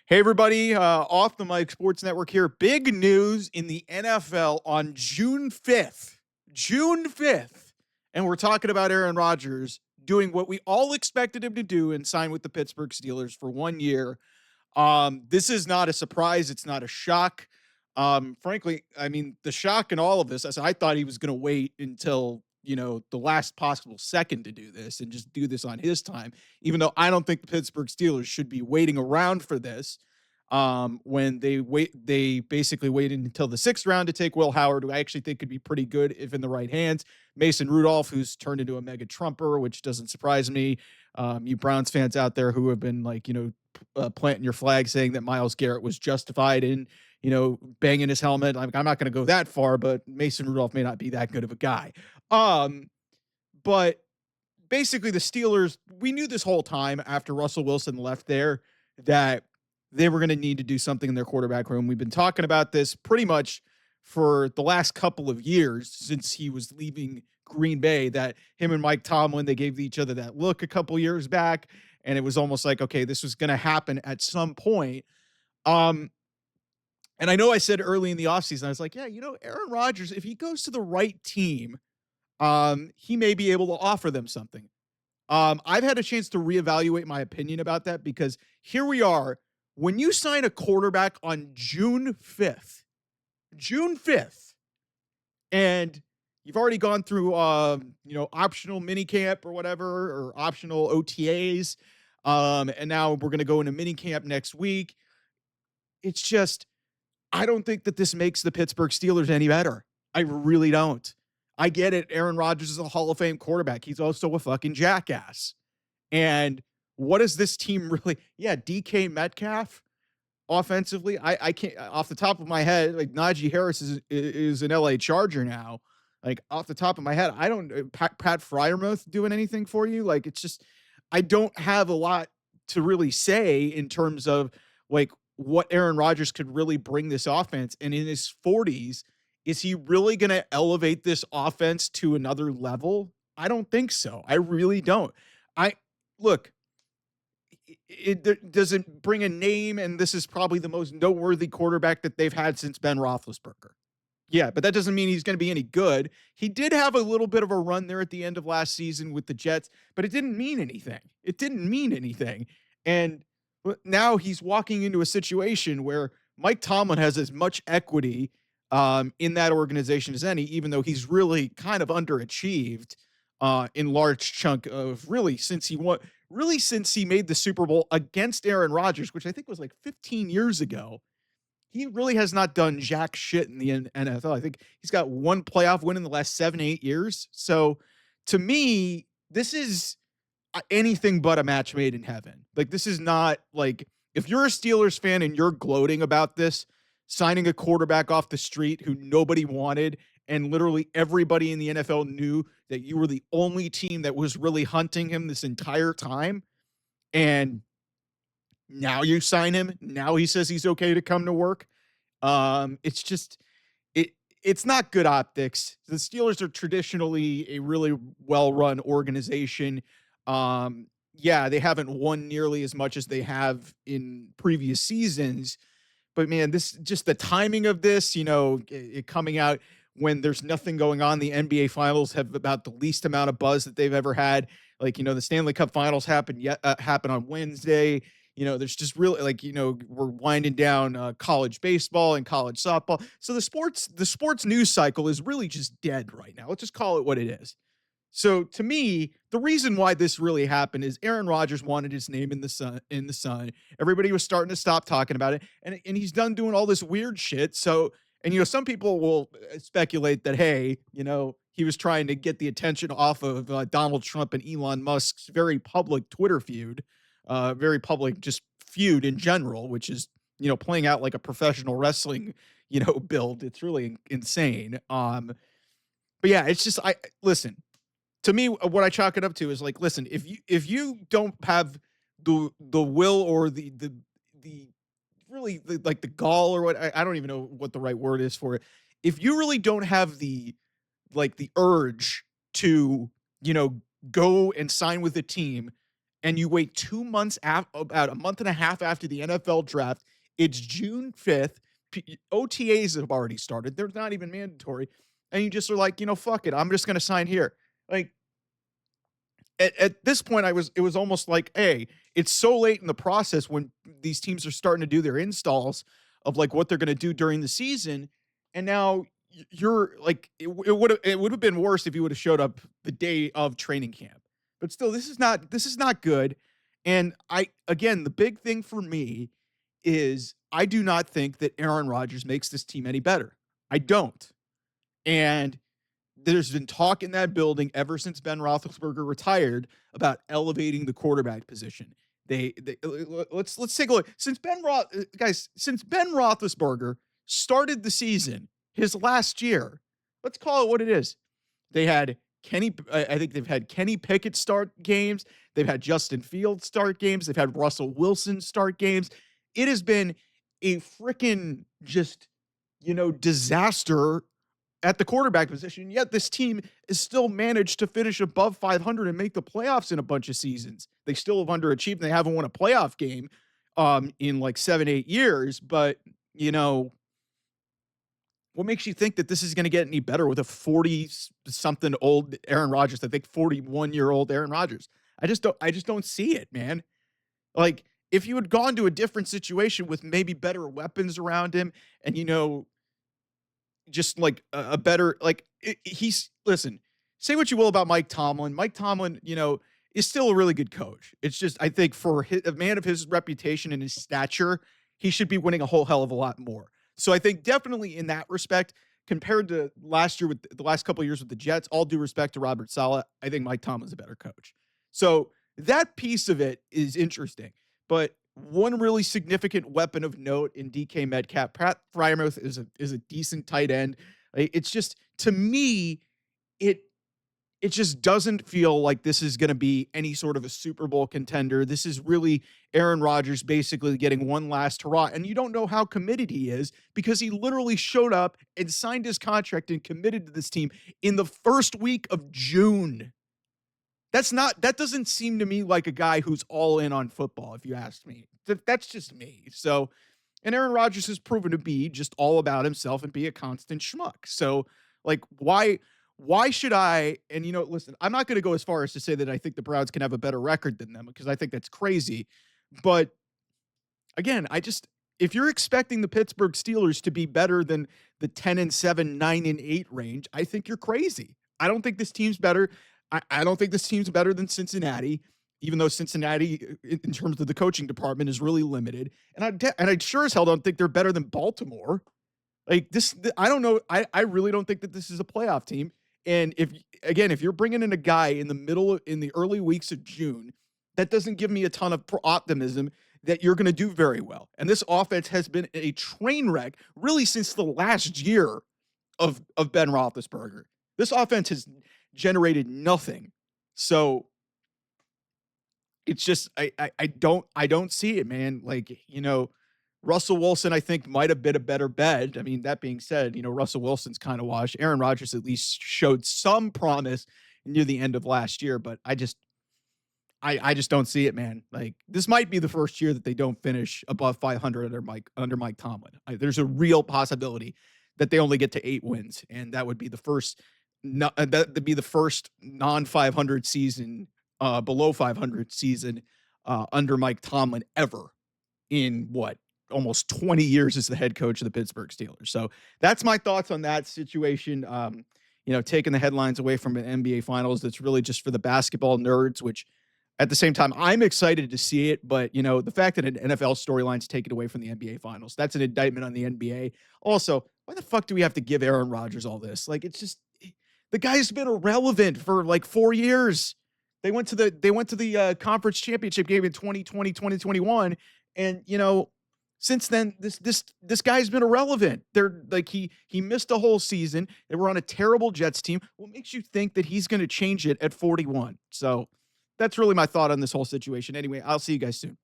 Hey, everybody, off the Mike Sports Network here. Big news in the NFL on June 5th. June 5th. And we're talking about Aaron Rodgers doing what we all expected him to do and sign with the Pittsburgh Steelers for 1 year. This is not a surprise. It's not a shock. Frankly, I mean, the shock in all of this is I thought he was going to wait until, the last possible second to do this and just do this on his time, even though I don't think the Pittsburgh Steelers should be waiting around for this. When they basically waited until the sixth round to take Will Howard, who I actually think could be pretty good if in the right hands. Mason Rudolph, who's turned into a mega Trumper, which doesn't surprise me. You Browns fans out there who have been planting your flag saying that Myles Garrett was justified in, banging his helmet. I'm not going to go that far, but Mason Rudolph may not be that good of a guy. But basically the Steelers, we knew this whole time after Russell Wilson left there that they were going to need to do something in their quarterback room. We've been talking about this pretty much for the last couple of years since he was leaving Green Bay, that him and Mike Tomlin, they gave each other that look a couple years back. And it was almost like, okay, this was going to happen at some point. And I know I said early in the offseason, I was like, yeah, Aaron Rodgers, if he goes to the right team, he may be able to offer them something. I've had a chance to reevaluate my opinion about that because here we are. When you sign a quarterback on June 5th, and you've already gone through, optional minicamp or whatever, or optional OTAs, and now we're going to go into minicamp next week. It's just, I don't think that this makes the Pittsburgh Steelers any better. I really don't. I get it. Aaron Rodgers is a Hall of Fame quarterback. He's also a fucking jackass. And what is this team really? Yeah, DK Metcalf offensively. I can't, off the top of my head, like Najee Harris is an LA Charger now. Like off the top of my head, I don't, Pat Freiermuth doing anything for you. Like, it's just, I don't have a lot to really say in terms of like what Aaron Rodgers could really bring this offense. And in his 40s, is he really going to elevate this offense to another level? I don't think so. I really don't. Look, it doesn't bring a name, and this is probably the most noteworthy quarterback that they've had since Ben Roethlisberger. Yeah, but that doesn't mean he's going to be any good. He did have a little bit of a run there at the end of last season with the Jets, but it didn't mean anything. And now he's walking into a situation where Mike Tomlin has as much equity in that organization as any, even though he's really kind of underachieved in large chunk of since he made the Super Bowl against Aaron Rodgers, which I think was like 15 years ago. He really has not done jack shit in the NFL. I think he's got one playoff win in the last 7-8 years. So to me, this is anything but a match made in heaven. Like, this is not like, if you're a Steelers fan and you're gloating about this, signing a quarterback off the street who nobody wanted, and literally everybody in the NFL knew that you were the only team that was really hunting him this entire time, and now you sign him, now he says he's okay to come to work. It's just, it's not good optics. The Steelers are traditionally a really well-run organization. Yeah, they haven't won nearly as much as they have in previous seasons, but man, this just the timing of this, it coming out when there's nothing going on. The NBA Finals have about the least amount of buzz that they've ever had. Like, the Stanley Cup Finals happen on Wednesday. There's just really we're winding down college baseball and college softball. So the sports news cycle is really just dead right now. Let's just call it what it is. So to me, the reason why this really happened is Aaron Rodgers wanted his name in the sun. Everybody was starting to stop talking about it. And he's done doing all this weird shit. So, and some people will speculate that, hey, he was trying to get the attention off of Donald Trump and Elon Musk's very public Twitter feud, very public just feud in general, which is, playing out like a professional wrestling, build. It's really insane. But yeah, it's just, listen, to me, what I chalk it up to is like, listen, if you don't have the will or the really like the gall or what, I don't even know what the right word is for it. If you really don't have the urge to, go and sign with a team and you wait 2 months about a month and a half after the NFL draft. It's June 5th. OTAs have already started. They're not even mandatory. And you just are like, fuck it. I'm just going to sign here. Like, at this point, it was almost like, hey, it's so late in the process when these teams are starting to do their installs of like what they're going to do during the season. And now you're like, it would have been worse if you would have showed up the day of training camp. But still, this is not good. And again, the big thing for me is I do not think that Aaron Rodgers makes this team any better. I don't. And there's been talk in that building ever since Ben Roethlisberger retired about elevating the quarterback position. Let's take a look. Since Ben Roethlisberger started the season, his last year, let's call it what it is. They had I think they've had Kenny Pickett start games. They've had Justin Fields start games. They've had Russell Wilson start games. It has been a freaking just, disaster at the quarterback position, yet this team is still managed to finish above 500 and make the playoffs in a bunch of seasons. They still have underachieved. They haven't won a playoff game in like 7-8 years. But, what makes you think that this is going to get any better with a 40-something old Aaron Rodgers? I think 41-year-old Aaron Rodgers. I just don't see it, man. Like, if you had gone to a different situation with maybe better weapons around him and, just like a better, like listen, say what you will about Mike Tomlin. Mike Tomlin, is still a really good coach. It's just, I think for a man of his reputation and his stature, he should be winning a whole hell of a lot more. So I think definitely in that respect, compared to last year with the last couple of years with the Jets, all due respect to Robert Saleh, I think Mike Tomlin's a better coach. So that piece of it is interesting. But one really significant weapon of note in DK Metcalf, Pat Freiermuth is a decent tight end. It's just, to me, it just doesn't feel like this is going to be any sort of a Super Bowl contender. This is really Aaron Rodgers basically getting one last hurrah. And you don't know how committed he is because he literally showed up and signed his contract and committed to this team in the first week of June. That doesn't seem to me like a guy who's all in on football, if you ask me. That's just me. So, and Aaron Rodgers has proven to be just all about himself and be a constant schmuck. So, like, why should I, and listen, I'm not going to go as far as to say that I think the Browns can have a better record than them because I think that's crazy. But again, if you're expecting the Pittsburgh Steelers to be better than the 10-7, 9-8 range, I think you're crazy. I don't think this team's better. I don't think this team's better than Cincinnati, even though Cincinnati, in terms of the coaching department, is really limited. And I sure as hell don't think they're better than Baltimore. Like this, I don't know. I really don't think that this is a playoff team. And if you're bringing in a guy in the early weeks of June, that doesn't give me a ton of optimism that you're going to do very well. And this offense has been a train wreck really since the last year of Ben Roethlisberger. This offense has generated nothing. So it's just, I don't see it, man. Like, Russell Wilson, I think, might have been a better bet. I mean, that being said, Russell Wilson's kind of washed. Aaron Rodgers at least showed some promise near the end of last year, but I just don't see it, man. Like, this might be the first year that they don't finish above 500 under Mike Tomlin. There's a real possibility that they only get to 8 wins, and that would be the first non-500 season, below 500 season under Mike Tomlin ever in almost 20 years as the head coach of the Pittsburgh Steelers. So that's my thoughts on that situation. Taking the headlines away from an NBA Finals that's really just for the basketball nerds, which at the same time, I'm excited to see it. But, the fact that an NFL storyline's taken away from the NBA Finals, that's an indictment on the NBA. Also, why the fuck do we have to give Aaron Rodgers all this? Like, it's just, the guy's been irrelevant for like 4 years. They went to the conference championship game in 2020, 2021. And, since then, this guy's been irrelevant. They're like, he missed a whole season. They were on a terrible Jets team. What makes you think that he's going to change it at 41? So that's really my thought on this whole situation. Anyway, I'll see you guys soon.